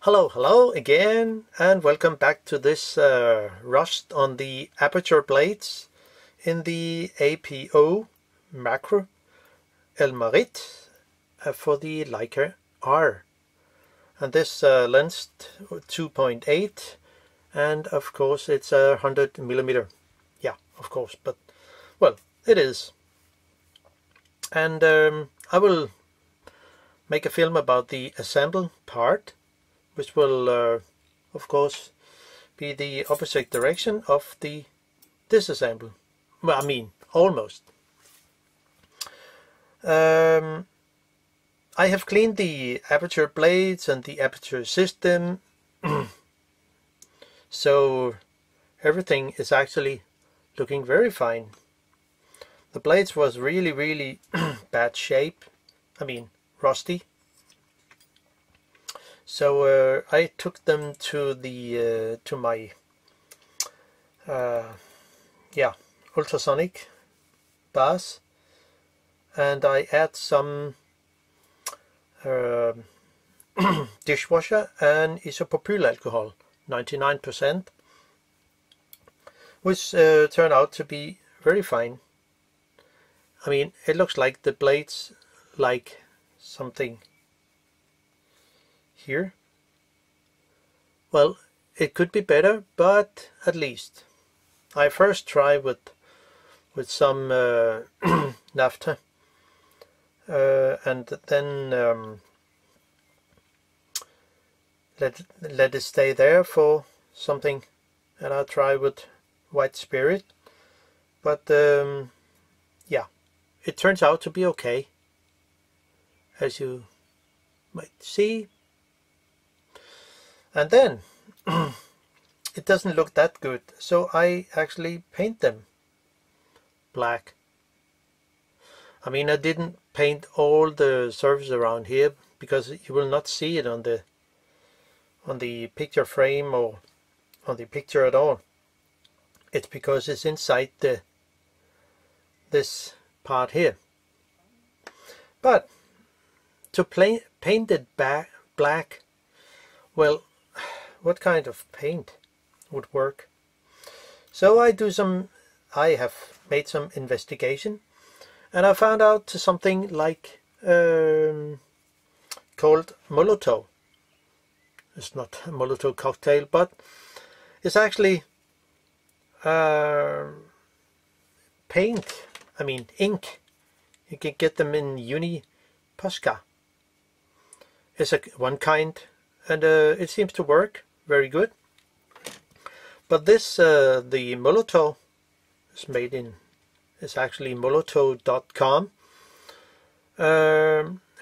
Hello again, and welcome back to this rust on the aperture blades in the APO-Macro-Elmarit for the Leica R. And this lens 2.8, and of course it's 100 millimeter. Yeah, of course, but well, it is. And I will make a film about the assemble part, which will of course be the opposite direction of the disassemble. Well, I mean, almost. I have cleaned the aperture blades and the aperture system, so everything is actually looking very fine. The blades was really bad shape, I mean rusty. So I took them to the to my ultrasonic bath, and I add some dishwasher and isopropyl alcohol, 99%, which turned out to be very fine. I mean, it looks like the blades like something here. Well, it could be better, but at least I first try with some naphtha, and then let it stay there for something, and I'll try with white spirit. But yeah, it turns out to be okay, as you might see. And then it doesn't look that good, so I actually paint them black. I mean, I didn't paint all the surface around here because you will not see it on the picture frame or on the picture at all. It's because it's inside this part here. But to paint it black, well, what kind of paint would work? So I have made some investigation, and I found out something like called Molotov. It's not a Molotov cocktail, but it's actually paint. I mean ink. You can get them in Posca. It's one kind, and it seems to work very good. But this the Molotov is made in, it's actually molotov.com,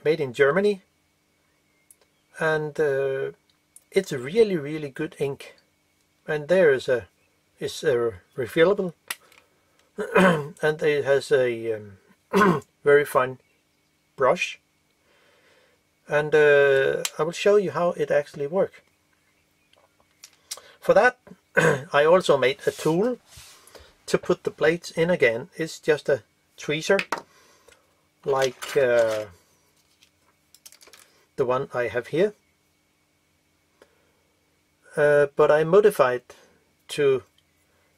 made in Germany, and it's really good ink. And there is it's refillable, and it has a very fine brush, and I will show you how it actually works. For that I also made a tool to put the blades in again. It's just a tweezer like the one I have here, but I modified to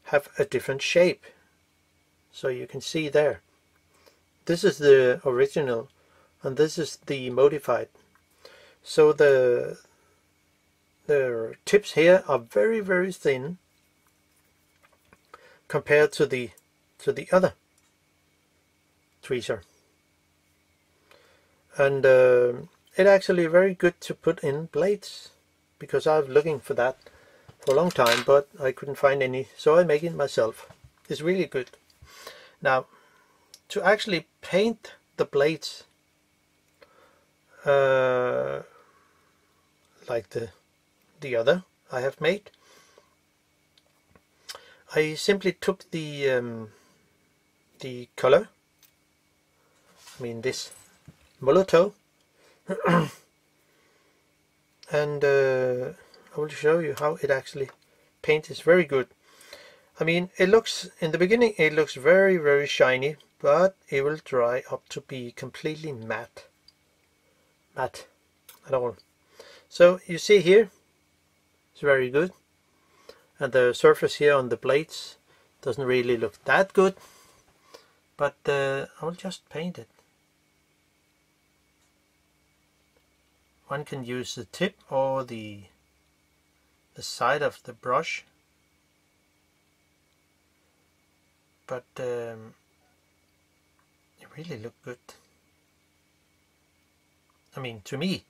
have a different shape, so you can see there. This is the original and this is the modified. So the tips here are very thin compared to the other tweezer, and it's actually very good to put in blades, because I was looking for that for a long time, but I couldn't find any, so I make it myself. It's really good. Now, to actually paint the blades like the other I have made, I simply took the color, I mean this Molotov, and I will show you how it actually paints. Is very good. I mean, it looks, in the beginning it looks very shiny, but it will dry up to be completely matte at all. So you see here is very good, and the surface here on the blades doesn't really look that good, but I'll just paint it. One can use the tip or the side of the brush, but it really looked good. I mean, to me.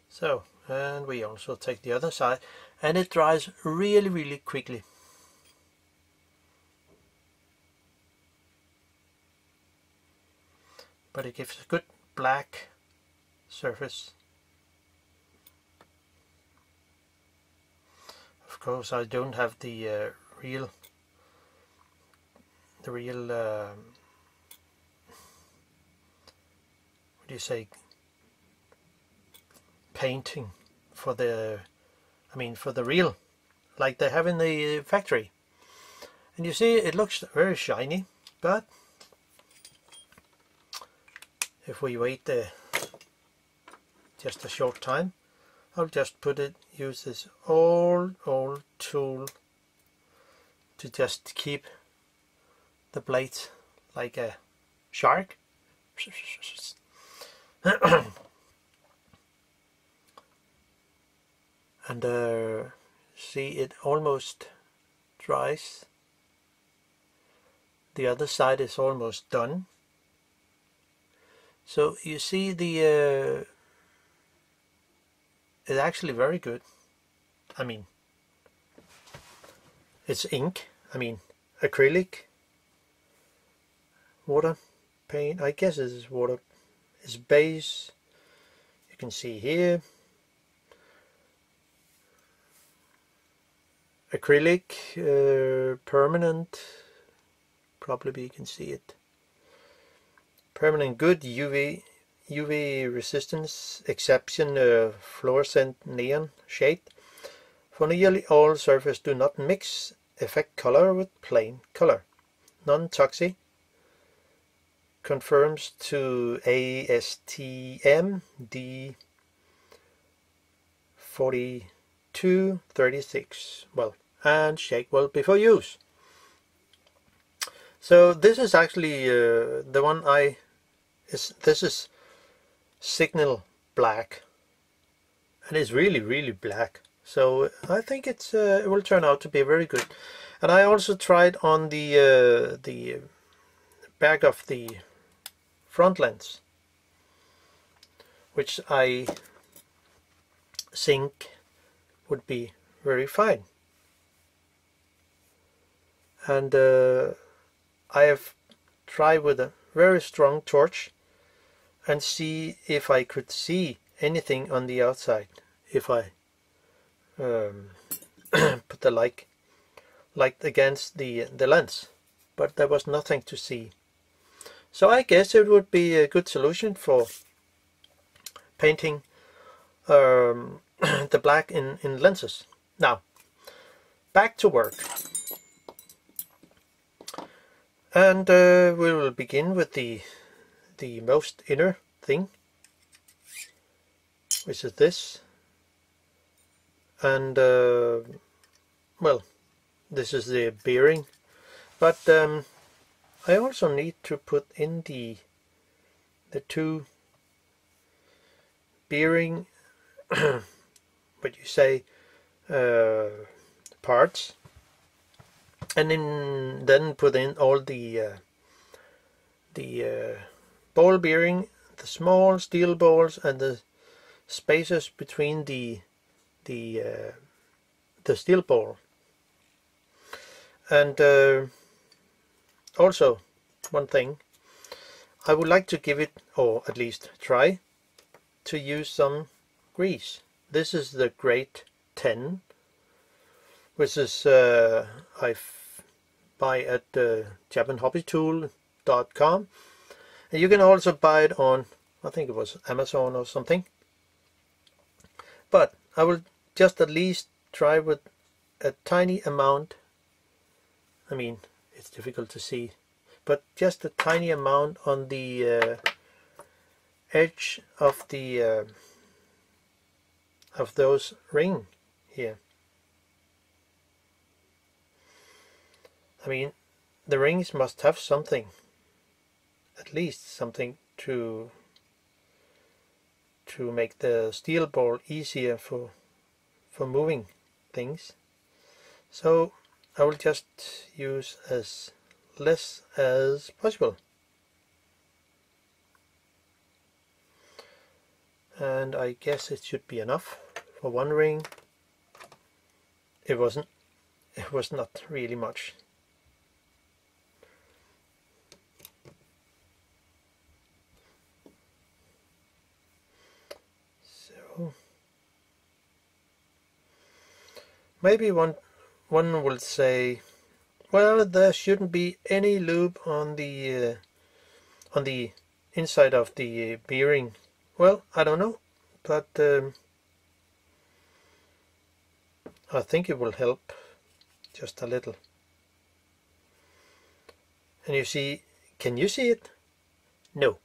So, and we also take the other side, and it dries really, really quickly. But it gives a good black surface. Of course, I don't have the real what do you say, painting for the, I mean for the real, like they have in the factory. And you see it looks very shiny, but if we wait just a short time, I'll just use this old tool to just keep the blade like a shark. And see, it almost dries. The other side is almost done. So you see it's actually very good. I mean, it's ink, I mean acrylic, water paint, I guess it is water, it's base, you can see here, acrylic, permanent, probably you can see it, permanent good, UV resistance, exception fluorescent neon shade. For nearly all surfaces do not mix effect color with plain color. Non-toxic. Confirms to ASTM D4236. Well, and shake well before use. So this is actually the one this is signal black, and it's really black. So I think it will turn out to be very good. And I also tried on the back of the front lens, which I think would be very fine. And I have tried with a very strong torch and see if I could see anything on the outside if I put the light against the lens, but there was nothing to see. So I guess it would be a good solution for painting the black in lenses. Now back to work, and we will begin with the most inner thing, which is this. And well, this is the bearing, but I also need to put in the two bearing what you say parts, and then put in all the ball bearing, the small steel balls, and the spaces between the steel ball. And also one thing, I would like to give it, or at least try to use some grease. This is the grade 10, which is I buy at japanhobbytool.com, and you can also buy it on, I think it was Amazon or something. But I will just at least try with a tiny amount. I mean, it's difficult to see, but just a tiny amount on the edge of the of those ring here. I mean, the rings must have something, at least something to make the steel ball easier for moving things. So I will just use as less as possible. And I guess it should be enough for one ring. It wasn't. It was not really much. So maybe one will say, well, there shouldn't be any loop on the inside of the bearing. Well, I don't know, but I think it will help just a little. And you see, can you see it? No,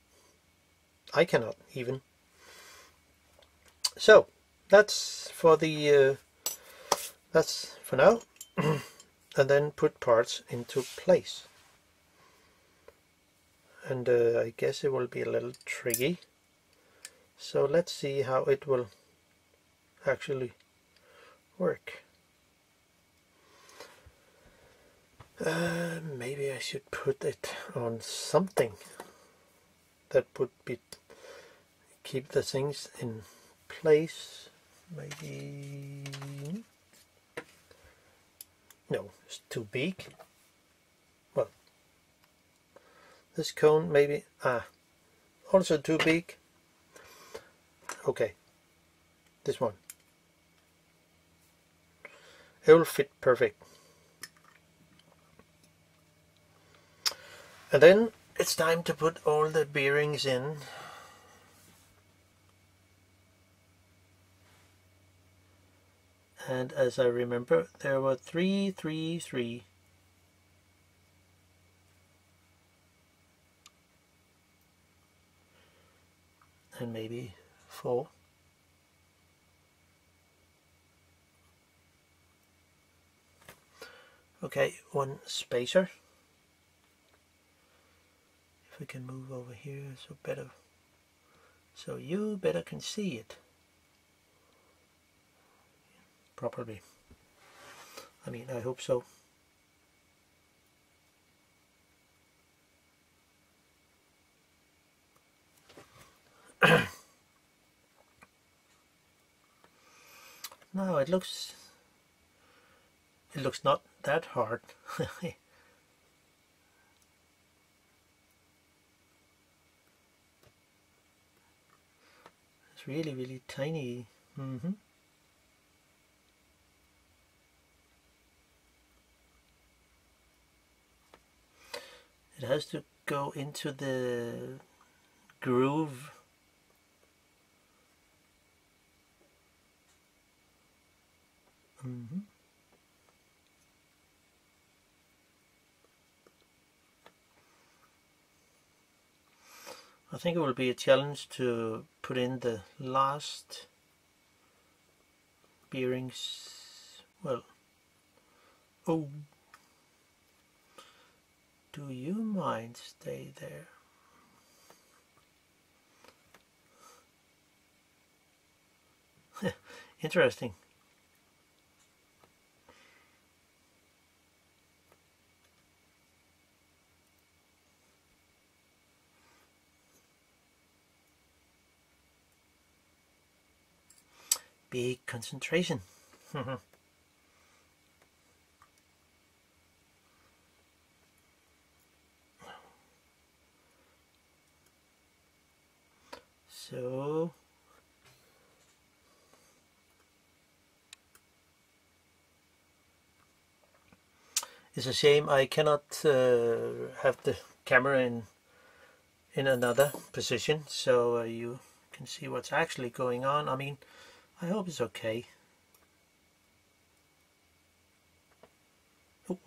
I cannot even. So that's for the that's for now. And then put parts into place. And I guess it will be a little tricky. So let's see how it will actually work. Maybe I should put it on something that would be keep the things in place. Maybe no, it's too big. Well, this cone maybe also too big. Okay, this one. It will fit perfect. And then it's time to put all the bearings in. And as I remember, there were 3, 3, 3. And maybe 4. Okay, one spacer. If we can move over here, so you better can see it properly. I mean, I hope so. No, it looks not that hard. It's really tiny. It has to go into the groove. I think it will be a challenge to put in the last bearings. Well, oh, do you mind stay there? Interesting. Big concentration. So it's a shame I cannot have the camera in another position, so you can see what's actually going on. I mean, I hope it's okay. Oh.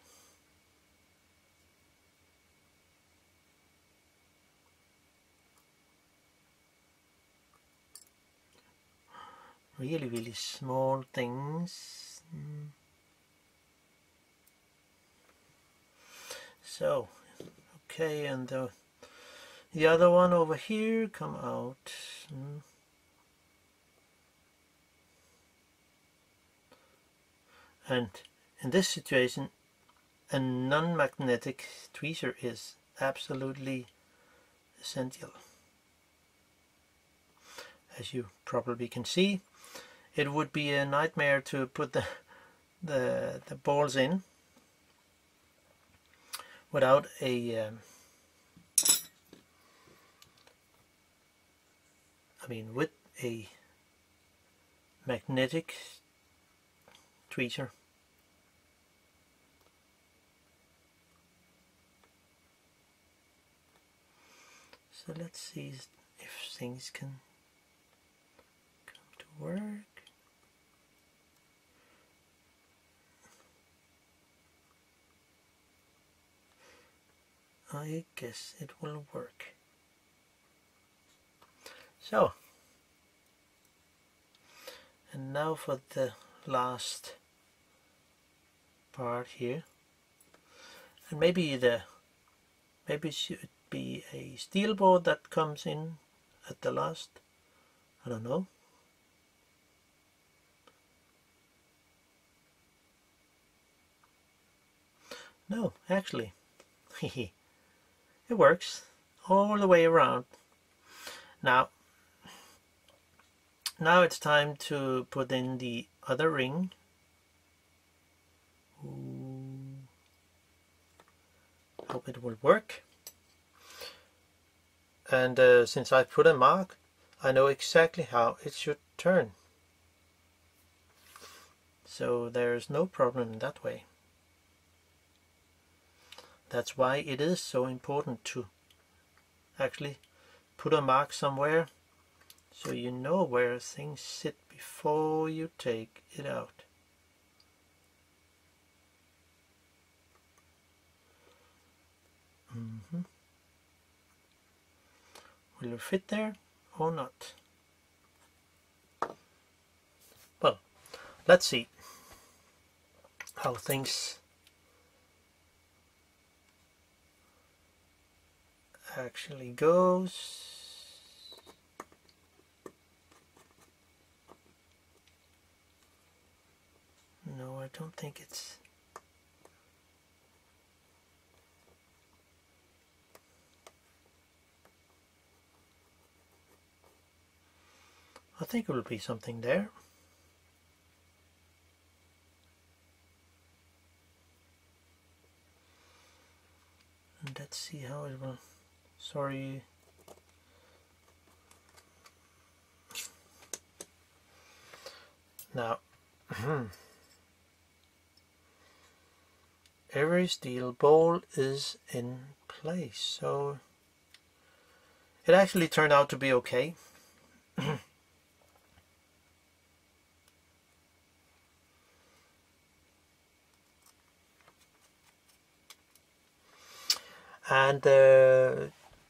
really small things. So, okay, and the other one over here come out. And in this situation, a non-magnetic tweezer is absolutely essential. As you probably can see, it would be a nightmare to put the balls in without a with a magnetic tweezer. So let's see if things can come to work. I guess it will work. So, and now for the last part here, and maybe it should be a steel board that comes in at the last. I don't know. No, actually, it works all the way around. Now it's time to put in the other ring. Hope it will work. And since I put a mark, I know exactly how it should turn. So there's no problem in that way. That's why it is so important to actually put a mark somewhere, so you know where things sit before you take it out. Will it fit there or not? Well, let's see how things actually goes. No, I don't think it's... I think it will be something there. And let's see how it will... Sorry. Now, every steel ball is in place, so it actually turned out to be okay. And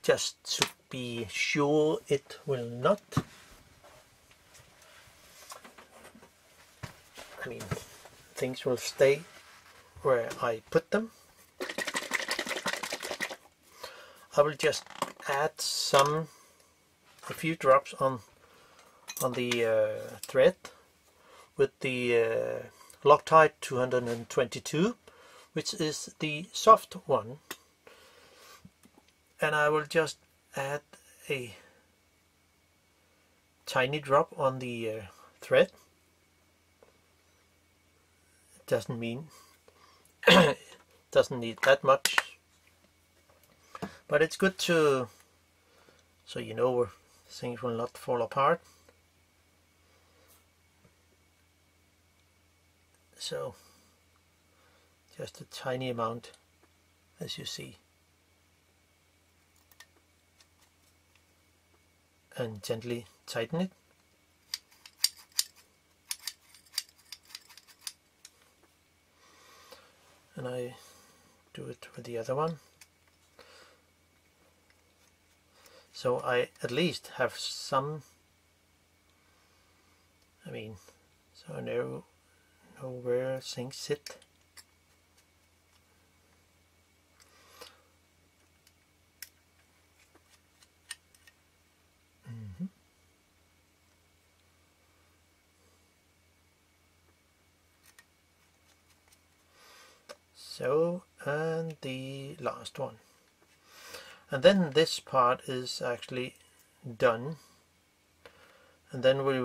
just to be sure it will not, things will stay where I put them, I will just add a few drops on the thread with the Loctite 222, which is the soft one. And I will just add a tiny drop on the thread. It doesn't mean it doesn't need that much, but it's good to, so you know where things will not fall apart. So just a tiny amount, as you see. And gently tighten it. And I do it with the other one. So I at least have some I mean, so I know where things sit. So, and the last one. And then this part is actually done. And then I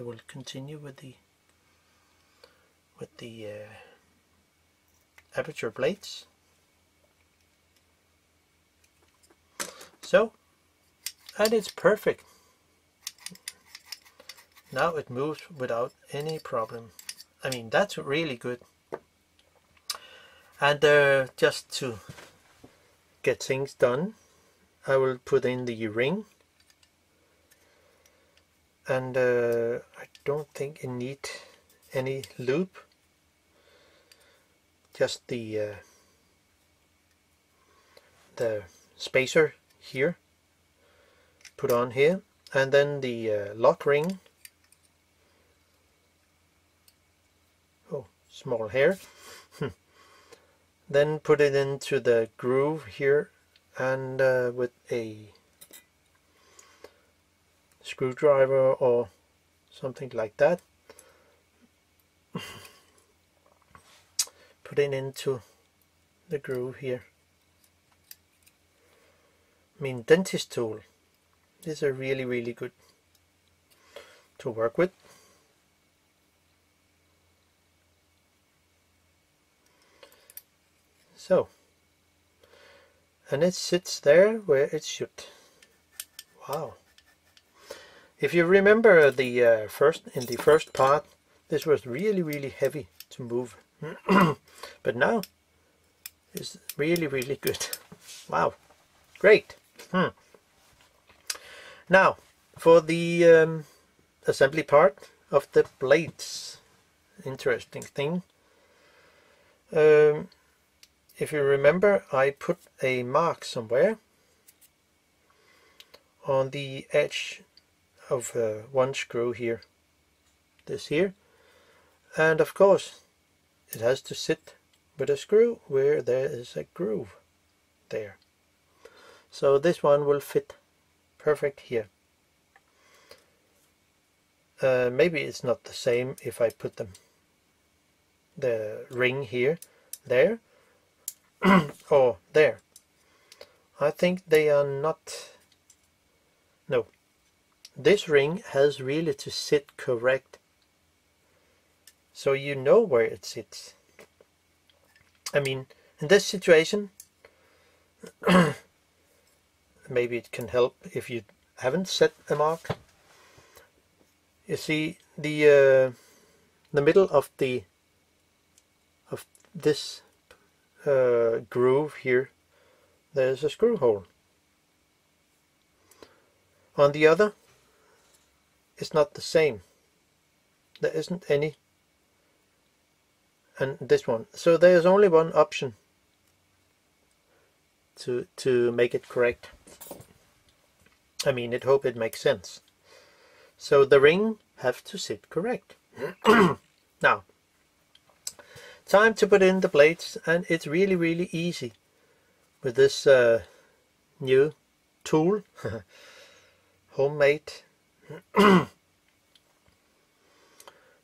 will continue with the aperture plates. So, and it's perfect. Now it moves without any problem. I mean, that's really good. And just to get things done, I will put in the ring. And I don't think it needs any loop. Just the spacer here, put on here, and then the lock ring. Oh, small hair. Then put it into the groove here, and with a screwdriver or something like that, put it into the groove here. I mean, dentist tool. These are really good to work with. So, and it sits there where it should. Wow. If you remember the first part, this was really heavy to move. But now it's really good. Wow, great. Now for the assembly part of the blades. Interesting thing. If you remember, I put a mark somewhere on the edge of one screw here, this here, and of course it has to sit with a screw where there is a groove there. So this one will fit perfect here. Maybe it's not the same if I put the ring here, there, or there. I think they are not. No, this ring has really to sit correct, so you know where it sits. I mean, in this situation, maybe it can help if you haven't set a mark. You see the middle of this groove here, there's a screw hole. On the other, it's not the same. There isn't any. And this one. So there's only one option to make it correct. I mean, I hope it makes sense. So the ring have to sit correct. Now, time to put in the blades, and it's really easy with this new tool, homemade.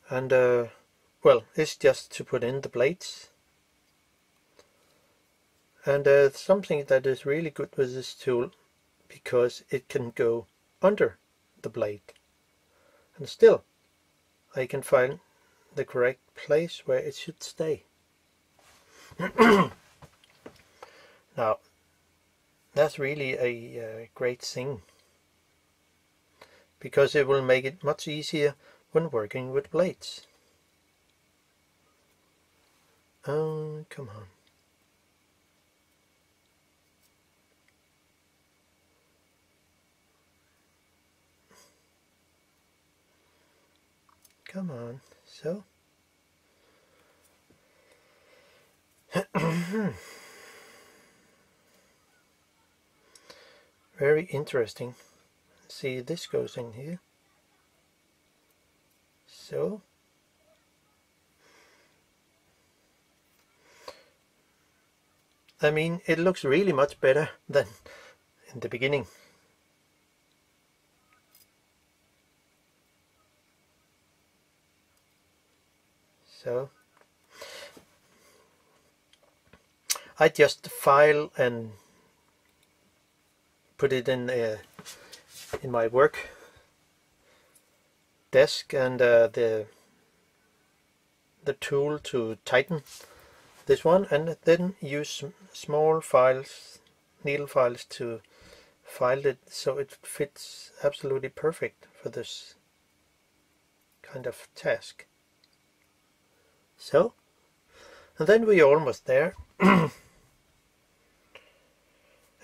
And well, it's just to put in the blades. And something that is really good with this tool, because it can go under the blade, and still I can find the correct place where it should stay. Now, that's really a great thing, because it will make it much easier when working with blades. Oh, come on. Come on, so. Very interesting. See, this goes in here. So I mean, it looks really much better than in the beginning. So I just file and put it in my work desk, and the tool to tighten this one, and then use small files, needle files, to file it so it fits absolutely perfect for this kind of task. So, and then we're almost there. And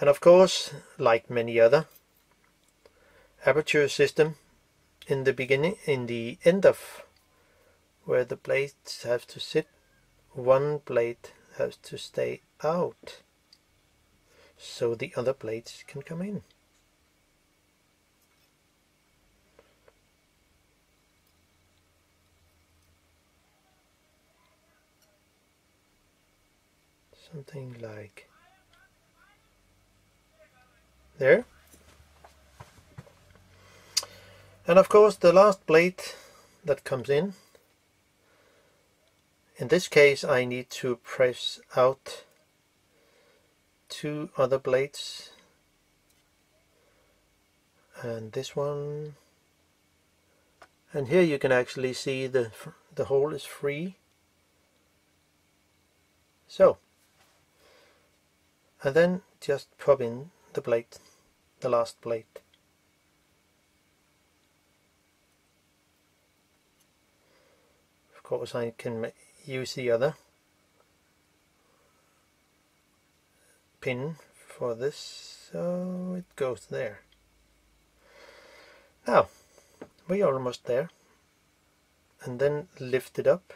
of course, like many other aperture system, in the beginning, in the end of where the blades have to sit, one blade has to stay out so the other blades can come in. Something like there. And of course the last blade that comes in this case I need to press out two other blades, and this one, and here you can actually see the hole is free. So, and then just pop in the blade, the last blade. Of course I can use the other pin for this, so it goes there. Now we're almost there, and then lift it up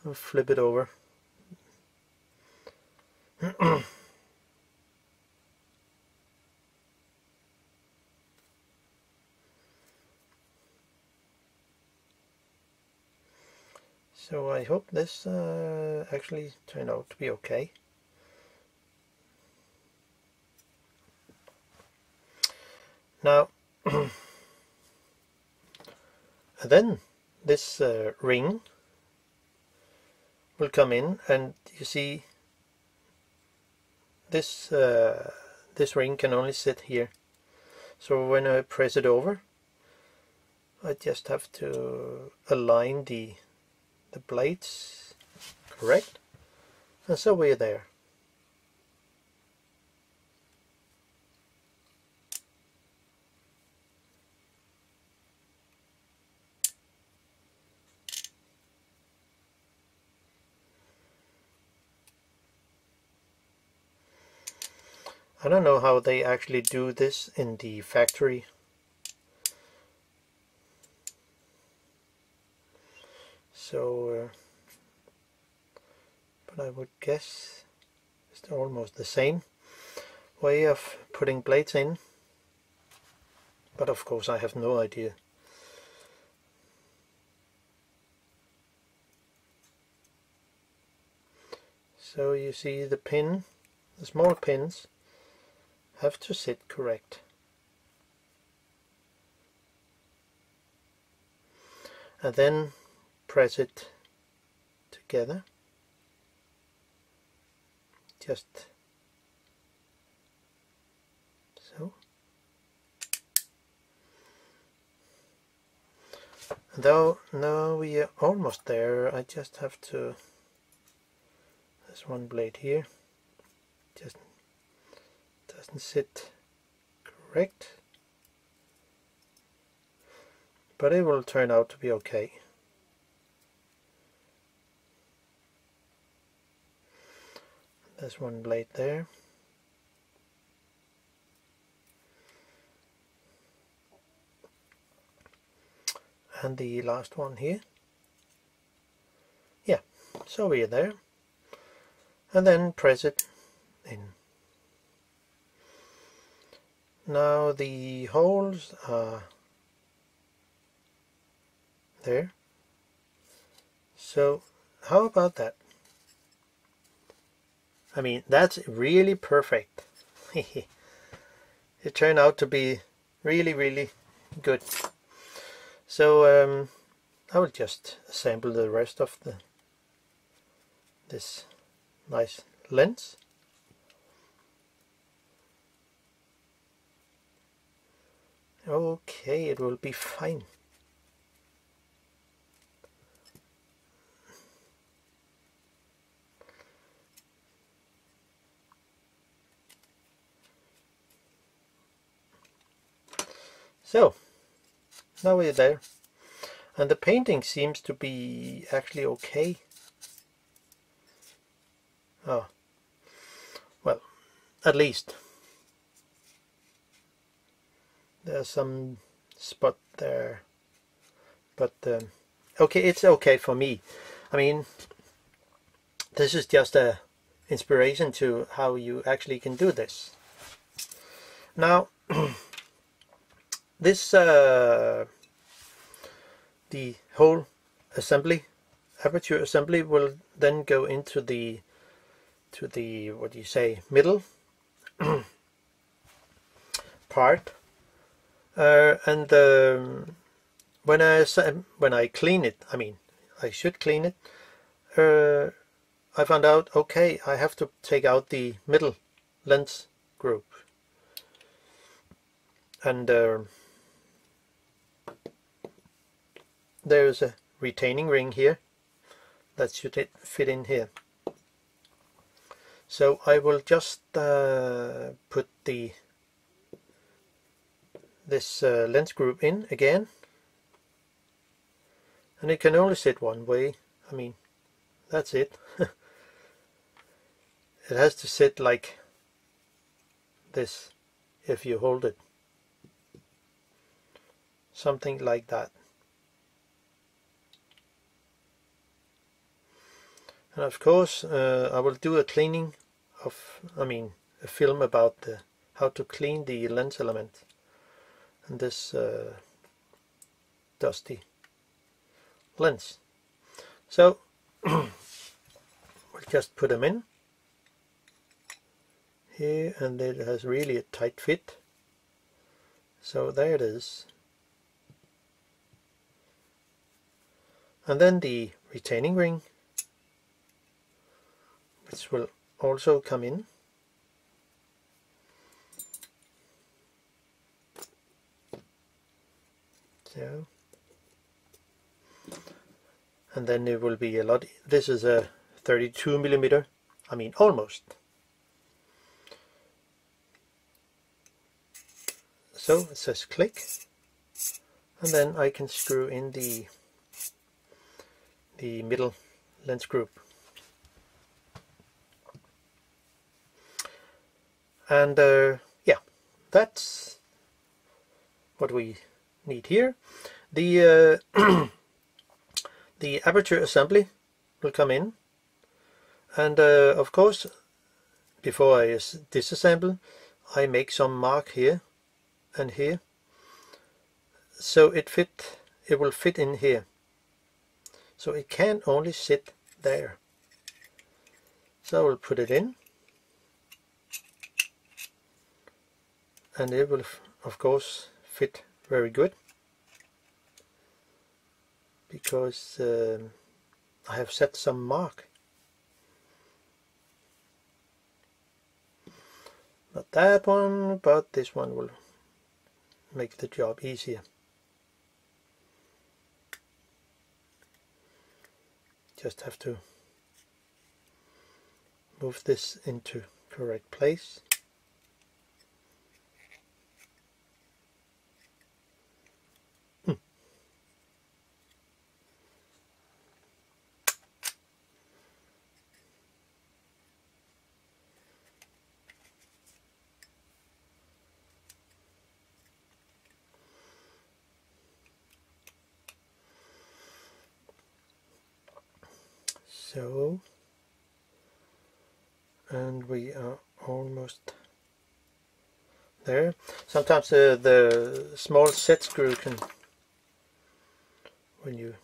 and flip it over. So I hope this actually turned out to be okay. Now then this ring will come in, and you see this this ring can only sit here. So when I press it over, I just have to align the blades correct, and so we're there. I don't know how they actually do this in the factory. So, but I would guess it's almost the same way of putting blades in. But of course I have no idea. So you see the pin, the small pins have to sit correct. And then press it together. Just so. Though now we are almost there, I just have to, there's one blade here, just doesn't sit correct, but it will turn out to be okay. There's one blade there. And the last one here. Yeah, so we're there. And then press it in. Now the holes are there. So how about that? I mean, that's really perfect. It turned out to be really good. So I will just assemble the rest of this nice lens. Okay, it will be fine. So now we're there, and the painting seems to be actually okay. Oh, well, at least there's some spot there, but okay, it's okay for me. I mean, this is just a inspiration to how you actually can do this. Now this the whole assembly, aperture assembly, will then go into the what do you say, middle part, and when I clean it, I mean, I should clean it, I found out, okay, I have to take out the middle lens group, and there's a retaining ring here that should fit in here. So I will just put this lens group in again, and it can only sit one way. I mean, that's it. It has to sit like this if you hold it, something like that. And of course I will do a cleaning of, I mean, a film about how to clean the lens element and this dusty lens. So we'll just put them in here, and it has really a tight fit. So there it is. And then the retaining ring, which will also come in. So, and then it will be a lot. This is a 32mm, I mean almost. So it says click, and then I can screw in the middle lens group. And yeah, that's what we need here. The the aperture assembly will come in, and of course, before I disassemble, I make some mark here and here, so it will fit in here. So it can only sit there. So I will put it in, and it will of course fit very good, because I have set some mark. Not that one, but this one will make the job easier. Just have to move this into correct place. So, and we are almost there. Sometimes the small set screw when you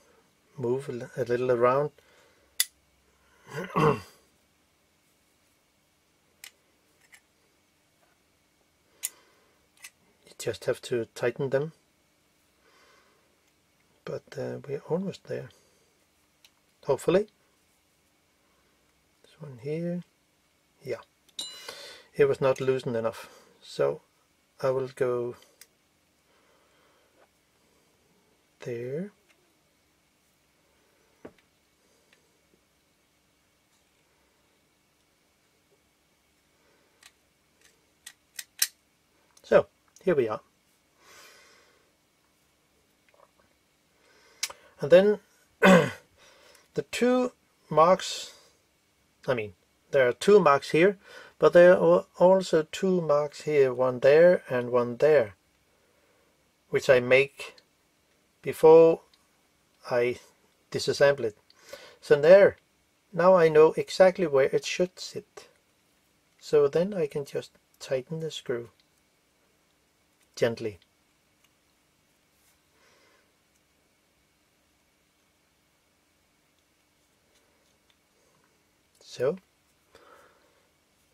move a little around. You just have to tighten them, but we're almost there, hopefully. This one here, yeah, it was not loosened enough, so I will go there. So here we are. And then the two marks, there are two marks here, but there are also two marks here, one there and one there, which I make before I disassemble it. So there, now I know exactly where it should sit. So then I can just tighten the screw gently. So,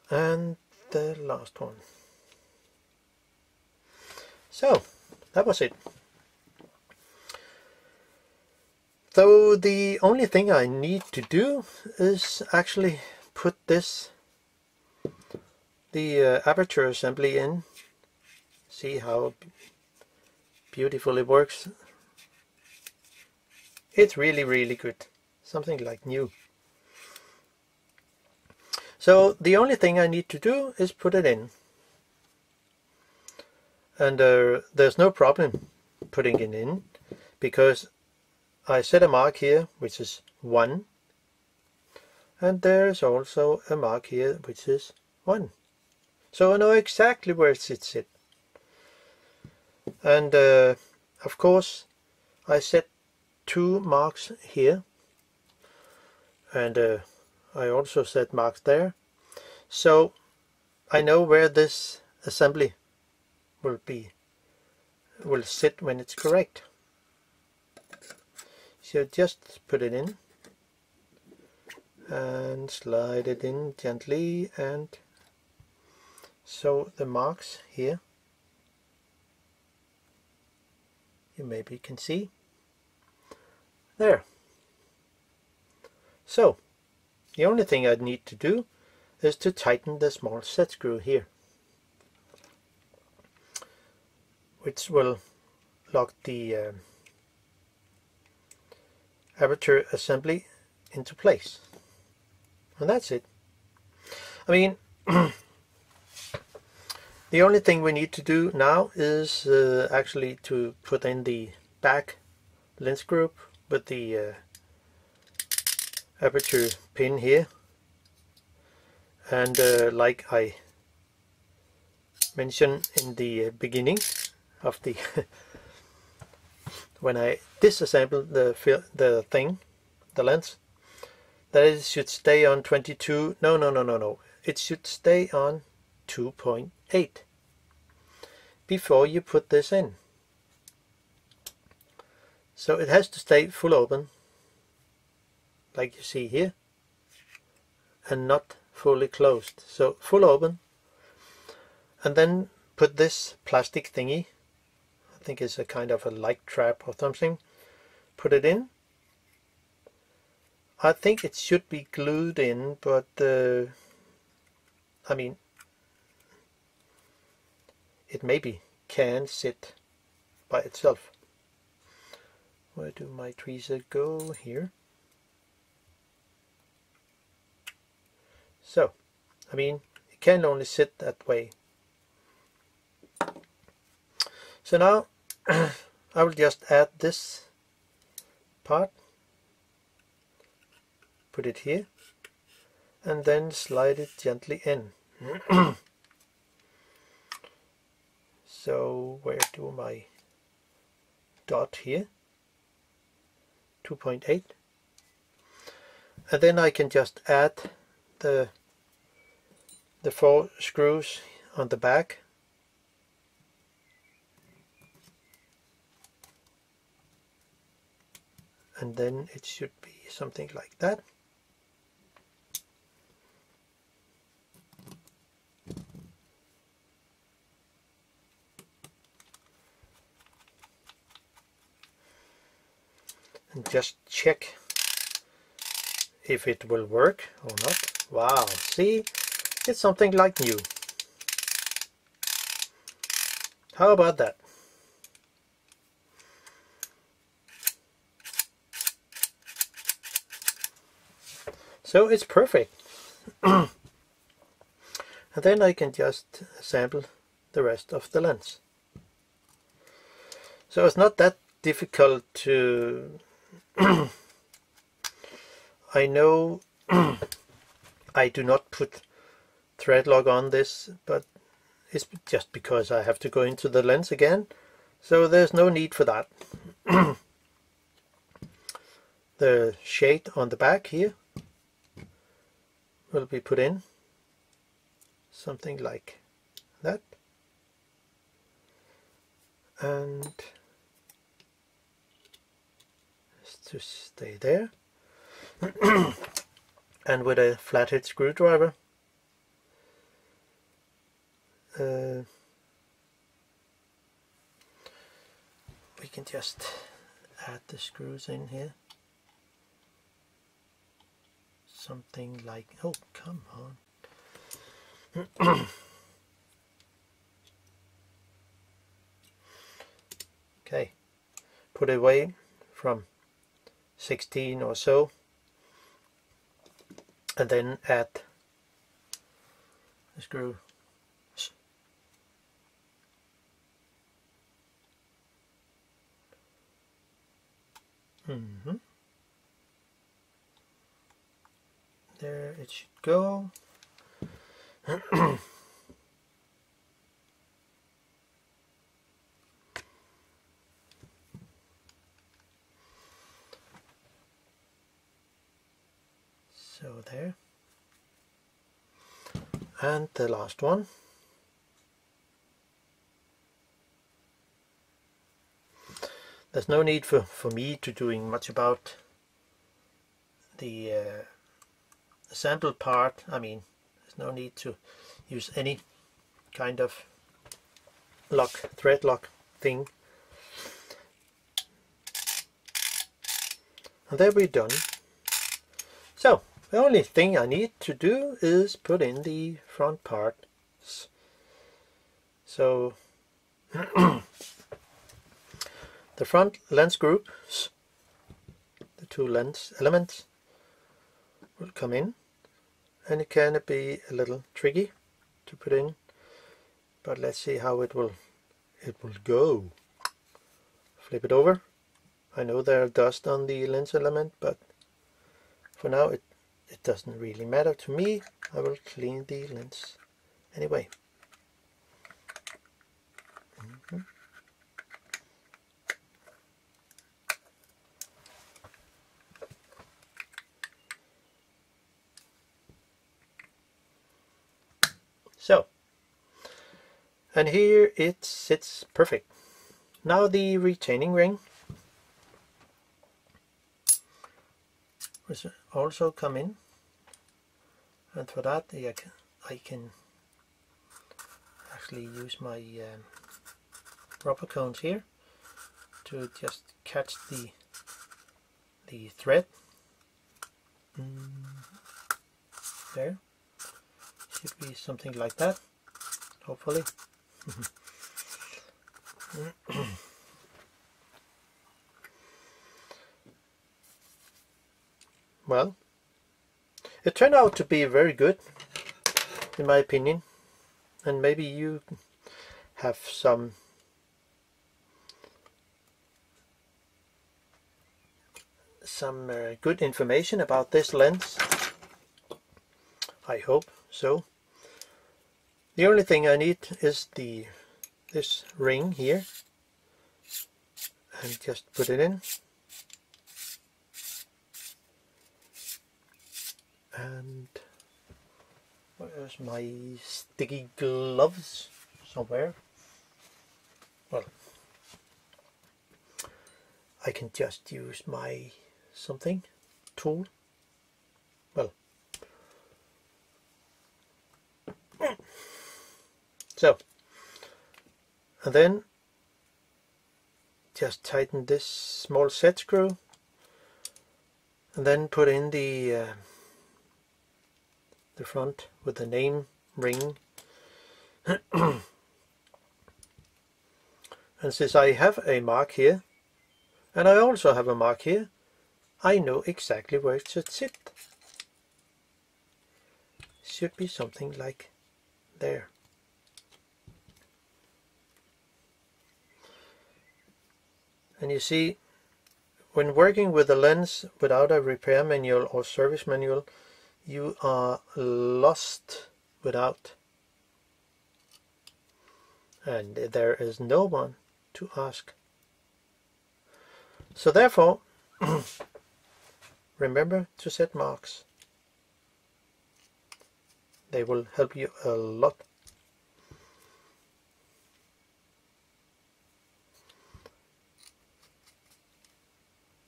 and the last one. So, that was it. So the only thing I need to do is actually put the aperture assembly in. See how beautiful it works. It's really, really good. Something like new. So the only thing I need to do is put it in. And there's no problem putting it in, because I set a mark here which is 1, and there's also a mark here which is 1. So I know exactly where it sits. And of course I set 2 marks here, and I also set marks there, so I know where this assembly will sit when it's correct. So just put it in and slide it in gently, and so the marks here you maybe can see there. So the only thing I need to do is to tighten the small set screw here, which will lock the aperture assembly into place. And that's it. I mean, the only thing we need to do now is actually to put in the back lens group with the aperture pin here. And like I mentioned in the beginning of the when I disassembled the lens, that it should stay on 22. No. It should stay on 2.8 before you put this in. So it has to stay full open, like you see here, and not fully closed. So full open, and then put this plastic thingy, I think it's a kind of a light trap or something, put it in. I think it should be glued in, but I mean, it maybe can sit by itself. Where do my tweezers go? Here. So, I mean, it can only sit that way. So now I will just add this part, put it here, and then slide it gently in. So where do my dot here? 2.8. And then I can just add the 4 screws on the back. and then it should be something like that. And just check if it will work or not. Wow, see, it's something like new. How about that? So it's perfect. And then I can just sample the rest of the lens. So it's not that difficult to I know I do not put Threadlocker on this, but it's just because I have to go into the lens again, so there's no need for that. The shade on the back here will be put in something like that, and to stay there. And with a flathead screwdriver we can just add the screws in here, something like, oh come on. Okay, put away from 16 or so, and then add the screw. There it should go. So there. And the last one. There's no need for me to doing much about the sample part. I mean, there's no need to use any kind of thread lock thing. And there we're done. So the only thing I need to do is put in the front parts. So the front lens groups, the two lens elements, will come in, and it can be a little tricky to put in, but let's see how it will go. Flip it over. I know there's dust on the lens element, but for now it doesn't really matter to me. I will clean the lens anyway. So, and here it sits perfect. Now the retaining ring will also come in, and for that I can actually use my rubber cones here to just catch the thread. There should be something like that, hopefully. Well, it turned out to be very good, in my opinion, and maybe you have some good information about this lens. I hope so. The only thing I need is this ring here, and just put it in. And where's my sticky gloves? Somewhere. Well, I can just use my something tool. Well, so, and then just tighten this small set screw, and then put in the front with the name ring. And since I have a mark here, and I also have a mark here, I know exactly where it should sit. Should be something like there. And you see, when working with a lens without a repair manual or service manual, you are lost without, and there is no one to ask. So therefore, remember to set marks. They will help you a lot.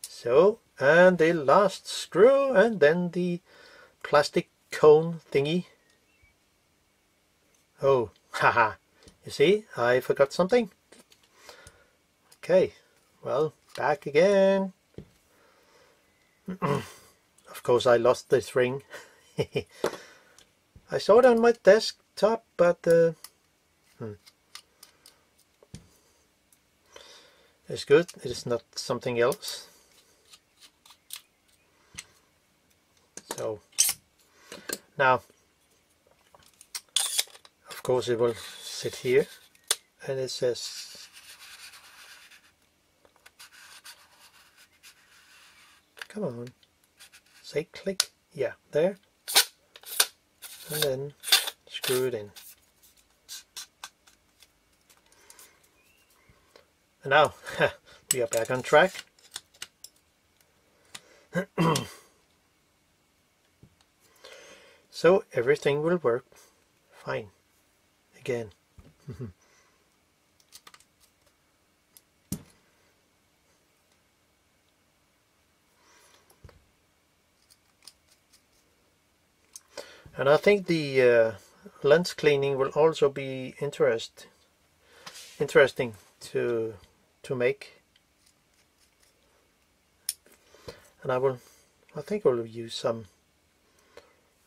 So, and the last screw, and then the plastic cone thingy. Oh, haha. You see, I forgot something. Okay, well, back again. Of course, I lost this ring. I saw it on my desktop, but it's good. It is not something else. So now, of course, it will sit here, and it says, come on, say click, yeah, there, and then screw it in. And now we are back on track. So everything will work fine again. And I think the lens cleaning will also be interesting to make. And I think I will use some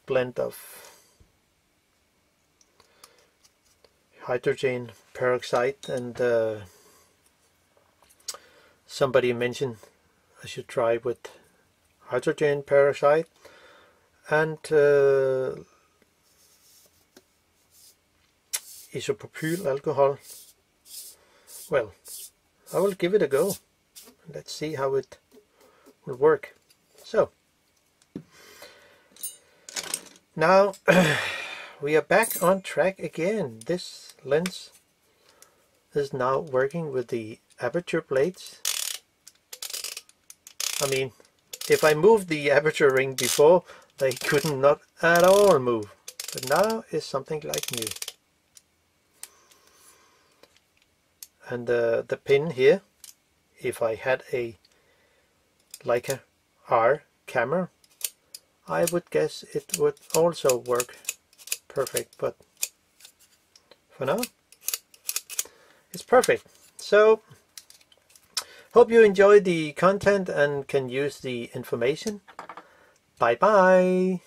blend of hydrogen peroxide, and somebody mentioned I should try with hydrogen peroxide and isopropyl alcohol. Well, I will give it a go. Let's see how it will work. So now we are back on track again. This lens is now working with the aperture plates. I mean, if I moved the aperture ring before, they could not at all move. But now it's something like new. And the pin here, if I had a Leica R camera, I would guess it would also work perfect, but for now it's perfect. So hope you enjoy the content and can use the information. Bye bye.